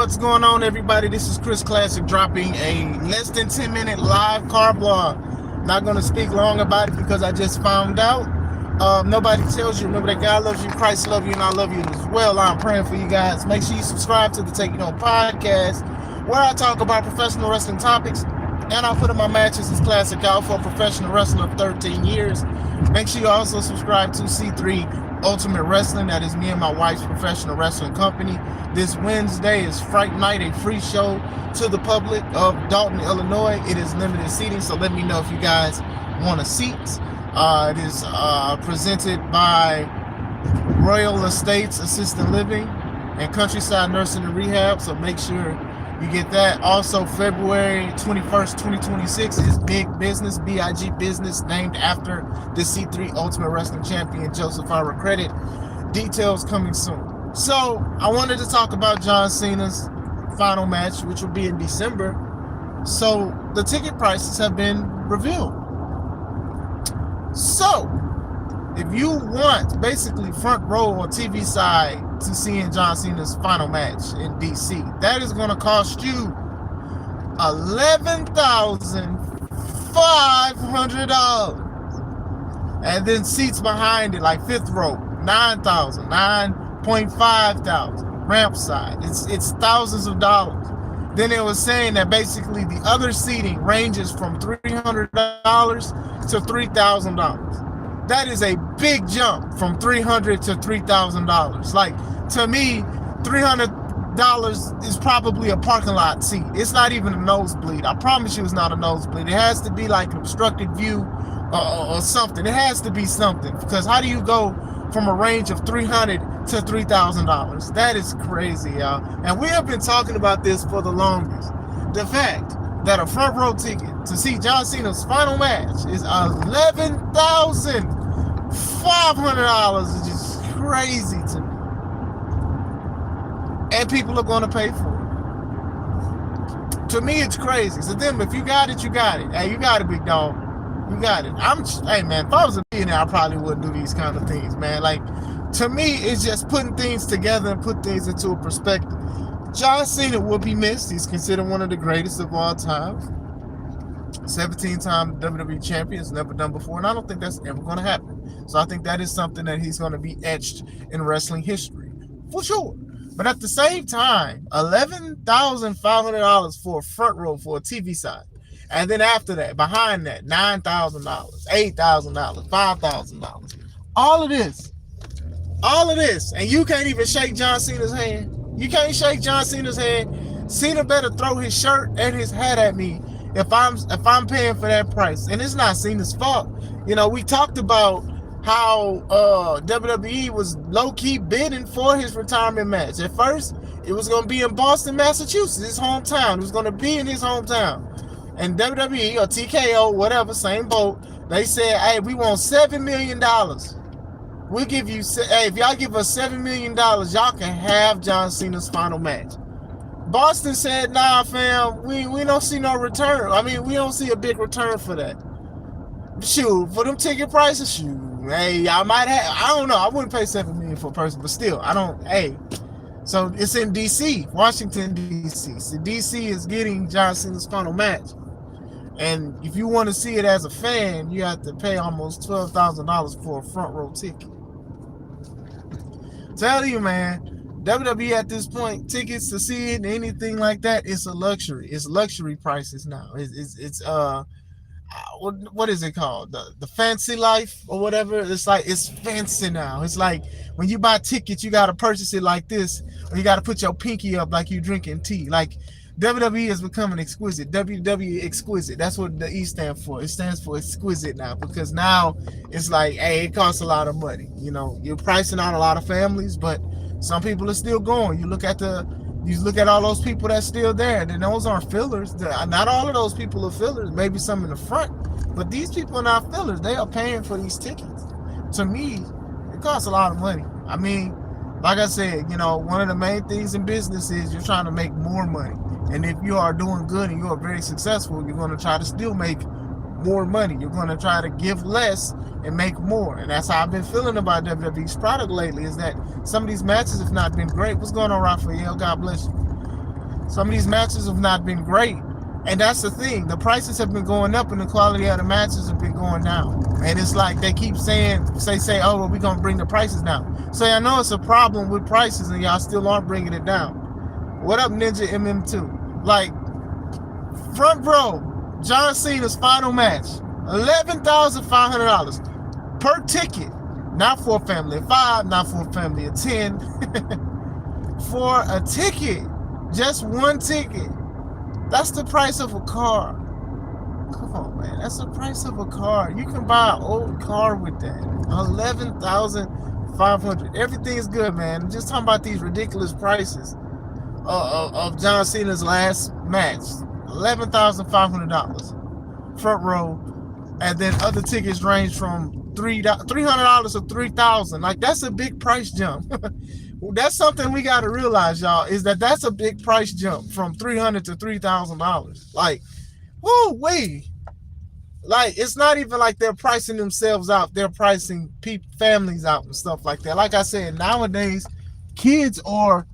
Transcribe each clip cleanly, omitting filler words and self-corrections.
What's going on, everybody? This is Chris Classic dropping a less than 10-minute live car blog. Not going to speak long about it because I just found out. Nobody tells you. Remember that God loves you, Christ loves you, and I love you as well. I'm praying for you guys. Make sure you subscribe to the Take It On podcast, where I talk about professional wrestling topics, and I put in my matches as classic out for a professional wrestler of 13 years. Make sure you also subscribe to C3 Ultimate Wrestling. That is me and my wife's professional wrestling company. This Wednesday is Fright Night, a free show to the public of Dalton, Illinois. It is limited seating, so let me know if you guys want a seat. It is presented by Royal Estates Assisted Living and Countryside Nursing and Rehab, so make sure you get that. Also, February 21st, 2026 is Big Business, B-I-G Business, named after the C3 Ultimate Wrestling Champion, Joseph Ira Credit. Details coming soon. So, I wanted to talk about John Cena's final match, which will be in December. So, the ticket prices have been revealed. So, if you want basically front row or TV side to seeing John Cena's final match in DC, that is going to cost you $11,500. And then seats behind it, like fifth row, $9,000, $9,500. Ramp side, it's thousands of dollars. Then it was saying that basically the other seating ranges from $300 to $3,000. That is a big jump from $300 to $3,000. Like, to me, $300 is probably a parking lot seat. It's not even a nosebleed. I promise you it's not a nosebleed. It has to be like an obstructed view or something. It has to be something, because how do you go from a range of $300 to $3,000? That is crazy, y'all. And we have been talking about this for the longest. The fact that a front row ticket to see John Cena's final match is $11,500 is just crazy to me. And people are going to pay for it. To me, it's crazy. So them, if you got it, you got it. Hey, you got it, big dog. You got it. Hey, man, if I was a millionaire, I probably wouldn't do these kind of things, man. Like, to me, it's just putting things together and put things into a perspective. John Cena will be missed. He's considered one of the greatest of all time. 17-time WWE champion. It's never done before, and I don't think that's ever going to happen. So I think that is something that he's going to be etched in wrestling history, for sure. But at the same time, $11,500 for a front row for a TV side. And then after that, behind that, $9,000, $8,000, $5,000. All of this. And you can't even shake John Cena's hand. You can't shake John Cena's hand. Cena better throw his shirt and his hat at me if I'm paying for that price. And it's not Cena's fault. You know, we talked about how WWE was low-key bidding for his retirement match. At first, it was going to be in Boston, Massachusetts, his hometown. It was going to be in his hometown. And WWE or TKO, whatever, same boat, they said, hey, we want $7 million. We'll give you, hey, if y'all give us $7 million, y'all can have John Cena's final match. Boston said, nah, fam, we don't see no return. I mean, we don't see a big return for that. Shoot, for them ticket prices, shoot. Hey, I might have, I don't know. I wouldn't pay $7 million for a person, but still, I don't, hey. So it's in D.C., Washington, D.C. So D.C. is getting John Cena's final match. And if you want to see it as a fan, you have to pay almost $12,000 for a front row ticket. Tell you, man, WWE at this point, tickets to see it, anything like that, it's a luxury. It's luxury prices now. It's what is it called? The fancy life or whatever. It's like, it's fancy now. It's like when you buy tickets, you got to purchase it like this, or you got to put your pinky up like you drinking tea. Like, WWE is becoming exquisite. WWE exquisite. That's what the E stands for. It stands for exquisite now, because now it's like, hey, it costs a lot of money. You know, you're pricing out a lot of families, but some people are still going. You look at all those people that's still there, and those aren't fillers. Not all of those people are fillers. Maybe some in the front, but these people are not fillers. They are paying for these tickets. To me, it costs a lot of money. I mean, like I said, you know, one of the main things in business is you're trying to make more money. And if you are doing good and you are very successful, you're going to try to still make more money. You're going to try to give less and make more. And that's how I've been feeling about WWE's product lately, is that some of these matches have not been great. What's going on, Raphael? God bless you. Some of these matches have not been great. And that's the thing. The prices have been going up and the quality of the matches have been going down. And it's like they keep saying, oh, well, we're going to bring the prices down. So I know it's a problem with prices and y'all still aren't bringing it down. What up, Ninja MM2? Like, front row, John Cena's final match, $11,500 per ticket. Not for a family of 5, not for a family of 10. For a ticket. Just one ticket. That's the price of a car. Come on, man. That's the price of a car. You can buy an old car with that. $11,500. Everything is good, man. I'm just talking about these ridiculous prices of John Cena's last match. $11,500 front row, and then other tickets range from $300 to $3,000. Like, that's a big price jump. That's something we got to realize, y'all, is that's a big price jump from $300 to $3,000. Like, whoo wee. Like, it's not even like they're pricing themselves out. They're pricing families out and stuff like that. Like I said, nowadays, kids are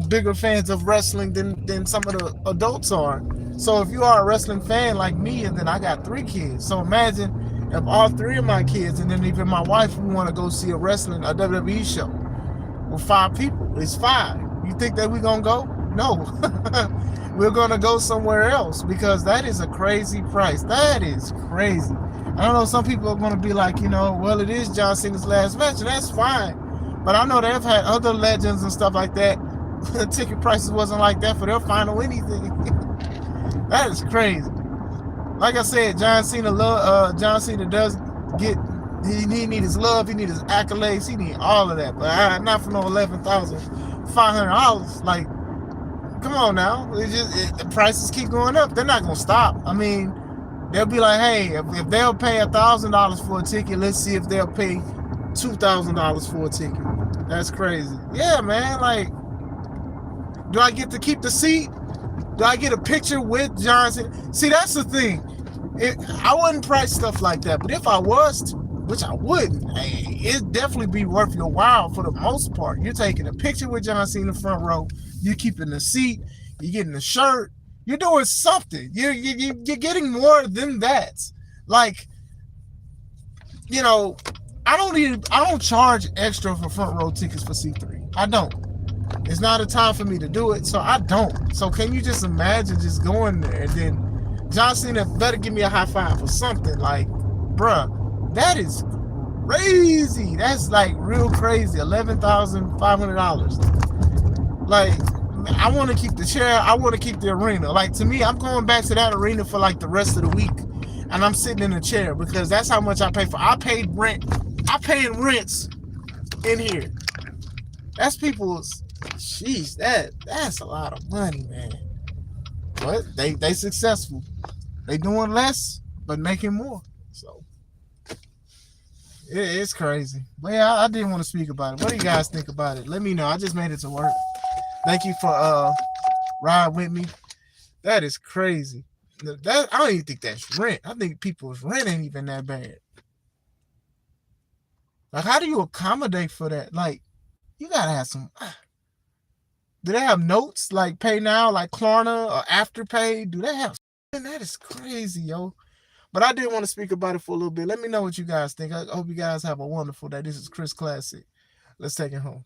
bigger fans of wrestling than some of the adults are. So if you are a wrestling fan like me, and then I got 3 kids. So imagine if all 3 of my kids, and then even my wife, we want to go see a WWE show with 5 people. It's 5. You think that we're going to go? No. We're going to go somewhere else, because that is a crazy price. That is crazy. I don't know, some people are going to be like, well, it is John Cena's last match, and that's fine. But I know they've had other legends and stuff like that. The ticket prices wasn't like that for their final anything. That is crazy. Like I said, John Cena does get, he need his love, he need his accolades, he need all of that. But not for no $11,500. Like, come on now. The prices keep going up. They're not gonna stop. I mean, they'll be like, hey, if they'll pay $1,000 for a ticket, let's see if they'll pay $2,000 for a ticket. That's crazy. Yeah, man. Like, do I get to keep the seat? Do I get a picture with John Cena? See, that's the thing. I wouldn't price stuff like that, but if I was to, which I wouldn't, it'd definitely be worth your while for the most part. You're taking a picture with John Cena front row. You're keeping the seat. You're getting the shirt. You're doing something. You're getting more than that. Like, I don't charge extra for front row tickets for C3. I don't. It's not a time for me to do it, so I don't. So can you just imagine just going there and then John Cena better give me a high five or something? Like, bruh, that is crazy. That's like real crazy. $11,500. Like, I want to keep the chair. I want to keep the arena. Like, to me, I'm going back to that arena for like the rest of the week, and I'm sitting in a chair because that's how much I pay for. I paid rent. I paying rents in here. That's people's. Jeez, that's a lot of money, man. But they successful. They doing less but making more. So it's crazy. But yeah, I didn't want to speak about it. What do you guys think about it? Let me know. I just made it to work. Thank you for riding with me. That is crazy. I don't even think that's rent. I think people's rent ain't even that bad. Like, how do you accommodate for that? Like, you gotta have some. Do they have notes like pay now, like Klarna or Afterpay? Do they have? That is crazy, yo. But I did want to speak about it for a little bit. Let me know what you guys think. I hope you guys have a wonderful day. This is Chris Classic. Let's take it home.